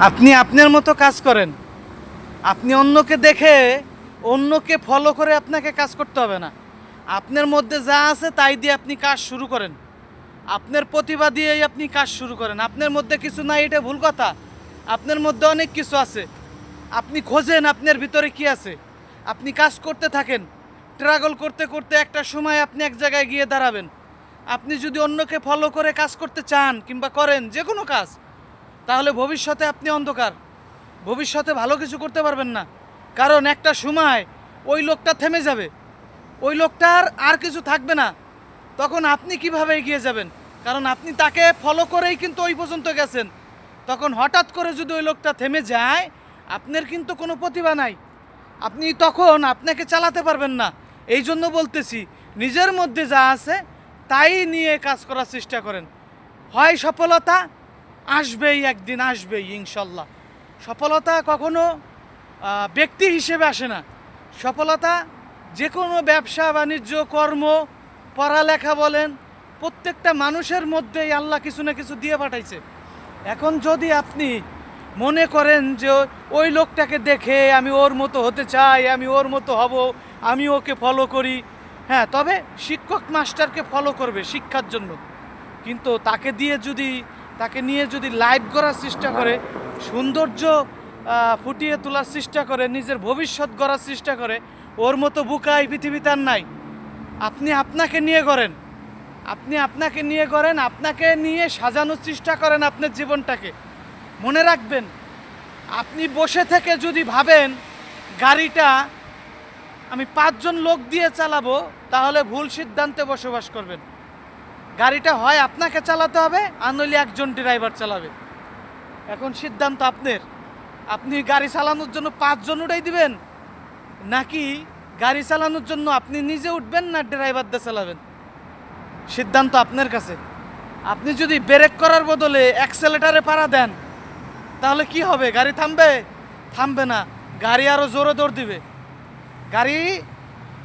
আপনি আপনার মতো কাজ করেন। আপনি অন্যকে দেখে অন্যকে ফলো করে আপনাকে কাজ করতে হবে না। আপনার মধ্যে যা আছে তাই দিয়ে আপনি কাজ শুরু করেন। আপনার প্রতিভা দিয়েই আপনি কাজ শুরু করেন। আপনার মধ্যে কিছু নাই এটা ভুল কথা। আপনার মধ্যে অনেক কিছু আছে। আপনি খোঁজেন আপনার ভিতরে কি আছে। আপনি কাজ করতে থাকেন। স্ট্রাগল করতে করতে একটা সময় আপনি এক জায়গায় গিয়ে দাঁড়াবেন। আপনি যদি অন্যকে ফলো করে কাজ করতে চান কিংবা করেন যে কোনো কাজ, তাহলে ভবিষ্যতে আপনি অন্ধকার। ভবিষ্যতে ভালো কিছু করতে পারবেন না। কারণ একটা সময় ওই লোকটা থেমে যাবে, ওই লোকটার আর কিছু থাকবে না। তখন আপনি কিভাবে এগিয়ে যাবেন? কারণ আপনি তাকে ফলো করেই কিন্তু ওই পর্যন্ত গেছেন। তখন হঠাৎ করে যদি ওই লোকটা থেমে যায়, আপনার কিন্তু কোনো প্রতিভা নাই। আপনি তখন আপনাকে চালাতে পারবেন না। এই জন্য বলতেছি, নিজের মধ্যে যা আছে তাই নিয়ে কাজ করার চেষ্টা করেন। হয় সফলতা আসবেই, একদিন আসবেই ইনশাল্লাহ। সফলতা কখনো ব্যক্তি হিসেবে আসে না। সফলতা যে কোনো ব্যবসা বাণিজ্য কর্ম পড়ালেখা বলেন, প্রত্যেকটা মানুষের মধ্যেই আল্লাহ কিছু না কিছু দিয়ে পাঠাইছে। এখন যদি আপনি মনে করেন যে ওই লোকটাকে দেখে আমি ওর মতো হতে চাই, আমি ওর মতো হব, আমি ওকে ফলো করি, হ্যাঁ, তবে শিক্ষক মাস্টারকে ফলো করবে শিক্ষার জন্য। কিন্তু তাকে নিয়ে যদি লাইভ করার চেষ্টা করে, সৌন্দর্য ফুটিয়ে তোলার চেষ্টা করে, নিজের ভবিষ্যৎ গড়ার চেষ্টা করে, ওর মতো বুকাই পৃথিবীতে আর নাই। আপনি আপনাকে নিয়ে করেন, আপনাকে নিয়ে সাজানোর চেষ্টা করেন আপনার জীবনটাকে। মনে রাখবেন, আপনি বসে থেকে যদি ভাবেন গাড়িটা আমি 5 জন লোক দিয়ে চালাবো, তাহলে ভুল সিদ্ধান্তে বসবাস করবেন। গাড়িটা হয় আপনাকে চালাতে হবে, আর নইলে একজন ড্রাইভার চালাবে। এখন সিদ্ধান্ত আপনার। আপনি গাড়ি চালানোর জন্য 5 জন উঠাই দিবেন, নাকি গাড়ি চালানোর জন্য আপনি নিজে উঠবেন না ড্রাইভার দিয়ে চালাবেন? সিদ্ধান্ত আপনার কাছে। আপনি যদি ব্রেক করার বদলে অ্যাক্সেলেটারে পাড়া দেন, তাহলে কি হবে? গাড়ি থামবে না, গাড়ি আরও জোরে দৌড় দিবে। গাড়ি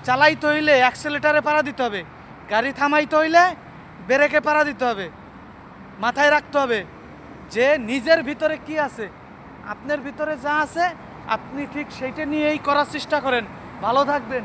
চালাইতে হইলে অ্যাক্সেলেটারে পাড়া দিতে হবে, গাড়ি থামাইতে হইলে ব্রেকে পাড়া দিতে হবে। মাথায় রাখতে হবে যে নিজের ভিতরে কি আছে, আপনার ভিতরে যা আছে আপনি ঠিক সেইটা নিয়েই করার চেষ্টা করেন। ভালো থাকবেন।